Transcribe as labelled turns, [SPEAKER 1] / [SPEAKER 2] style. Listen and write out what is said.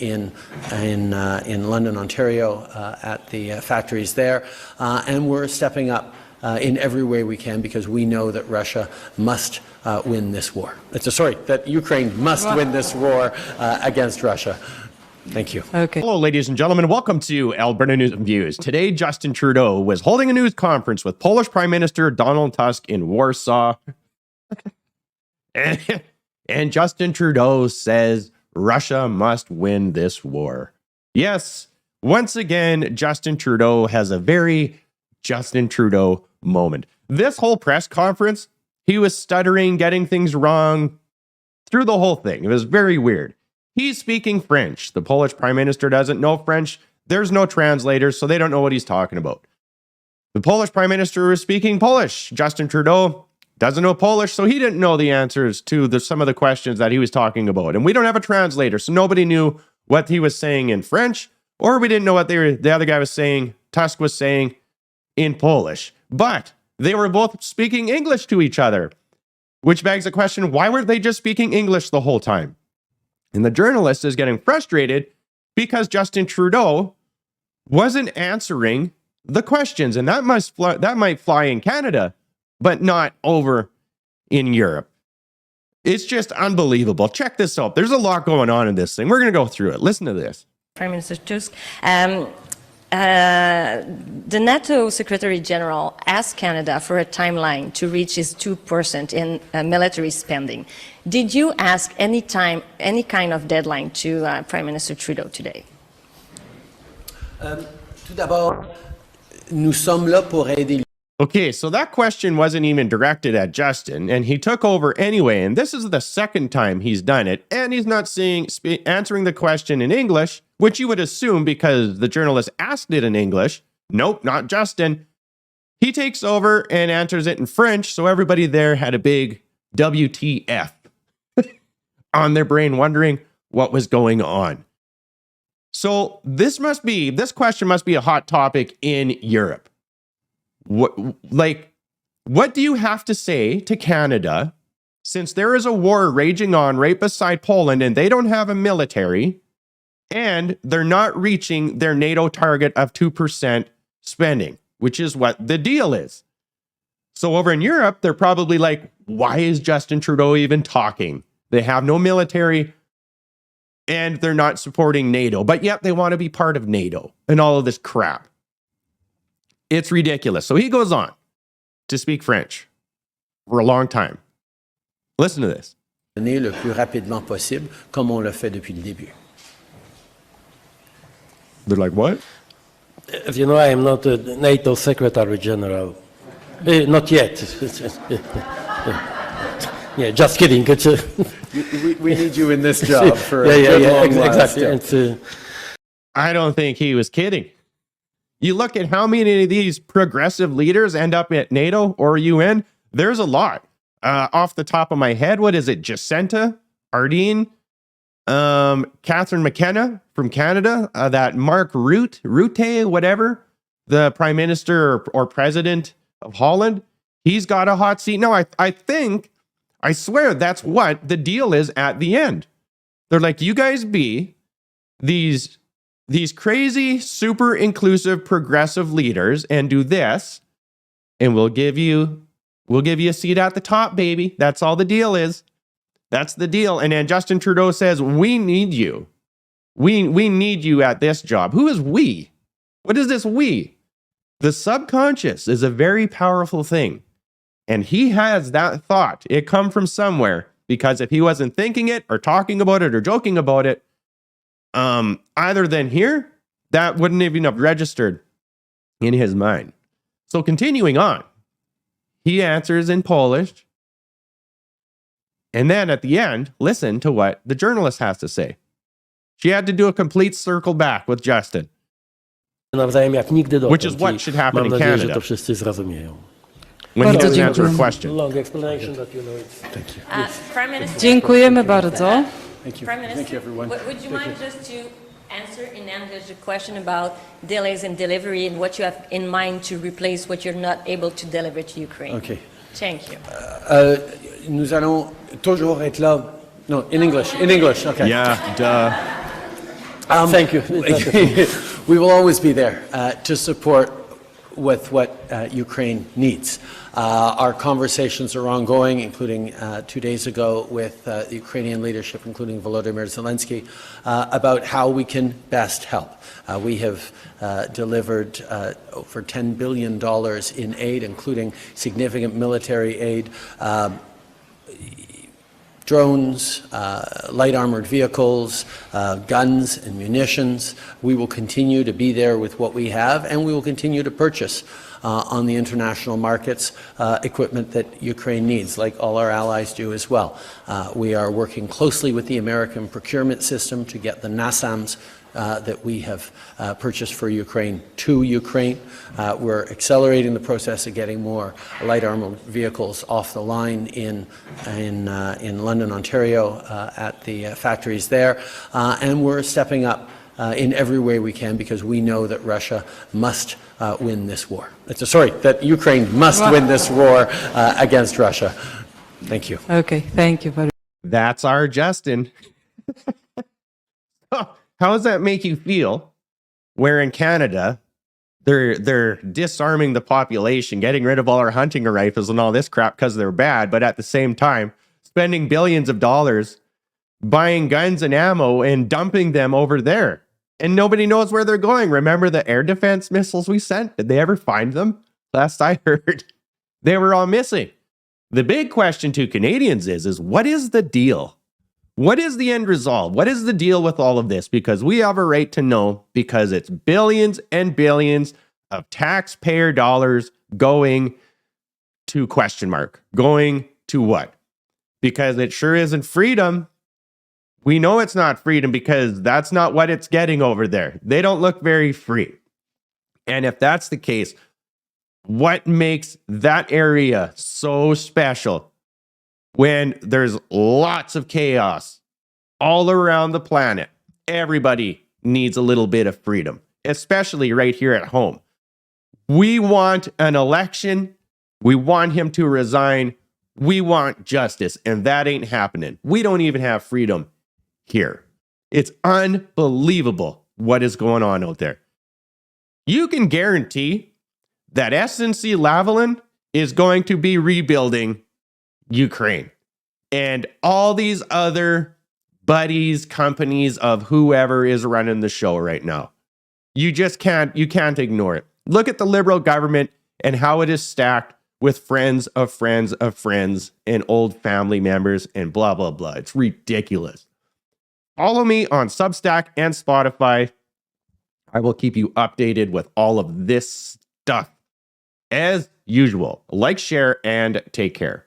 [SPEAKER 1] in London, Ontario, at the factories there, and we're stepping up in every way we can, because we know that Russia must win this war. Sorry, that Ukraine must win this war against Russia. Thank you.
[SPEAKER 2] Okay.
[SPEAKER 3] Hello, ladies and gentlemen. Welcome to Alberta News and Views. Today, Justin Trudeau was holding a news conference with Polish Prime Minister Donald Tusk in Warsaw. And Justin Trudeau says Russia must win this war. Yes, once again, Justin Trudeau has a very Justin Trudeau moment. This whole press conference, he was stuttering, getting things wrong through the whole thing. It was very weird. He's speaking French. The Polish Prime Minister doesn't know French. There's no translators, so they don't know what he's talking about. The Polish Prime Minister was speaking Polish. Justin Trudeau doesn't know Polish, so he didn't know the answers to some of the questions that he was talking about. And we don't have a translator, so nobody knew what he was saying in French, or we didn't know what the other guy was saying, Tusk was saying, in Polish. But they were both speaking English to each other, which begs the question, why weren't they just speaking English the whole time? And the journalist is getting frustrated because Justin Trudeau wasn't answering the questions. And that might fly in Canada, but not over in Europe. It's just unbelievable. Check this out. There's a lot going on in this thing. We're going to go through it. Listen to this.
[SPEAKER 4] Prime Minister Tusk. The NATO Secretary General asked Canada for a timeline to reach its 2% in military spending. Did you ask any kind of deadline to Prime Minister Trudeau today?
[SPEAKER 1] Tout d'abord, nous sommes là pour aider.
[SPEAKER 3] Okay, so that question wasn't even directed at Justin, and he took over anyway, and this is the second time he's done it, and he's not answering the question in English, which you would assume because the journalist asked it in English. Nope, not Justin. He takes over and answers it in French, so everybody there had a big WTF on their brain, wondering what was going on. So this question must be a hot topic in Europe. What do you have to say to Canada, since there is a war raging on right beside Poland and they don't have a military and they're not reaching their NATO target of 2% spending, which is what the deal is. So over in Europe, they're probably like, why is Justin Trudeau even talking? They have no military and they're not supporting NATO, but yet they want to be part of NATO and all of this crap. It's ridiculous. So he goes on to speak French for a long time. Listen to this.
[SPEAKER 1] Le plus rapidement possible, comme on l'a fait depuis le début.
[SPEAKER 3] They're like, what?
[SPEAKER 5] As you know, I am not a NATO Secretary General. Not yet. Yeah, just kidding.
[SPEAKER 1] We need you in this job for a good long
[SPEAKER 5] exactly.
[SPEAKER 3] I don't think he was kidding. You look at how many of these progressive leaders end up at NATO or UN, there's a lot. Off the top of my head, what is it? Jacinta Ardern, Catherine McKenna from Canada, that Mark Rutte, whatever, the Prime Minister or President of Holland, he's got a hot seat. No, I swear that's what the deal is at the end. They're like, you guys be these crazy, super inclusive, progressive leaders and do this, and we'll give you a seat at the top, baby. That's all the deal is. That's the deal. And then Justin Trudeau says, we need you. We need you at this job. Who is we? What is this we? The subconscious is a very powerful thing. And he has that thought. It come from somewhere, because if he wasn't thinking it or talking about it or joking about it, either than here, that wouldn't even have registered in his mind. So continuing on, he answers in Polish. And then at the end, listen to what the journalist has to say. She had to do a complete circle back with Justin, which is what should happen in Canada. When he doesn't answer a question.
[SPEAKER 5] Long explanation that you know it.
[SPEAKER 1] Thank you.
[SPEAKER 4] Prime Minister.
[SPEAKER 2] Dziękujemy bardzo.
[SPEAKER 1] Thank you.
[SPEAKER 4] Prime Minister,
[SPEAKER 1] Thank you, everyone.
[SPEAKER 4] Would you mind just to answer in English the question about delays in delivery and what you have in mind to replace what you're not able to deliver to Ukraine?
[SPEAKER 1] Okay.
[SPEAKER 4] Thank you.
[SPEAKER 1] Nous allons toujours être là. No, in English. In English. Okay.
[SPEAKER 3] Yeah, duh.
[SPEAKER 5] Thank you.
[SPEAKER 1] We will always be there to support with what Ukraine needs. Our conversations are ongoing, including 2 days ago with the Ukrainian leadership, including Volodymyr Zelensky, about how we can best help. We have delivered over $10 billion in aid, including significant military aid, drones, light armored vehicles, guns and munitions. We will continue to be there with what we have, and we will continue to purchase on the international markets equipment that Ukraine needs, like all our allies do as well. We are working closely with the American procurement system to get the NASAMS that we have purchased for Ukraine to Ukraine. We're accelerating the process of getting more light armored vehicles off the line in London, Ontario, at the factories there, and we're stepping up in every way we can because we know that Russia must win this war. That Ukraine must win this war against Russia. Thank you.
[SPEAKER 2] Okay, thank you.
[SPEAKER 3] That's our Justin. How does that make you feel? Where in Canada, they're disarming the population, getting rid of all our hunting rifles and all this crap because they're bad, but at the same time, spending billions of dollars buying guns and ammo and dumping them over there. And nobody knows where they're going. Remember the air defense missiles we sent? Did they ever find them? Last I heard, they were all missing. The big question to Canadians is what is the deal? What is the end result? What is the deal with all of this? Because we have a right to know, because it's billions and billions of taxpayer dollars going to question mark. Going to what? Because it sure isn't freedom. We know it's not freedom because that's not what it's getting over there. They don't look very free. And if that's the case, what makes that area so special? When there's lots of chaos all around the planet, everybody needs a little bit of freedom, especially right here at home. We want an election. We want him to resign. We want justice, and that ain't happening. We don't even have freedom here. It's unbelievable what is going on out there. You can guarantee that SNC-Lavalin is going to be rebuilding Ukraine and all these other buddies, companies of whoever is running the show right now. You can't ignore it. Look at the Liberal government and how it is stacked with friends of friends of friends and old family members and blah, blah, blah. It's ridiculous. Follow me on Substack and Spotify. I will keep you updated with all of this stuff as usual. Like, share, and take care.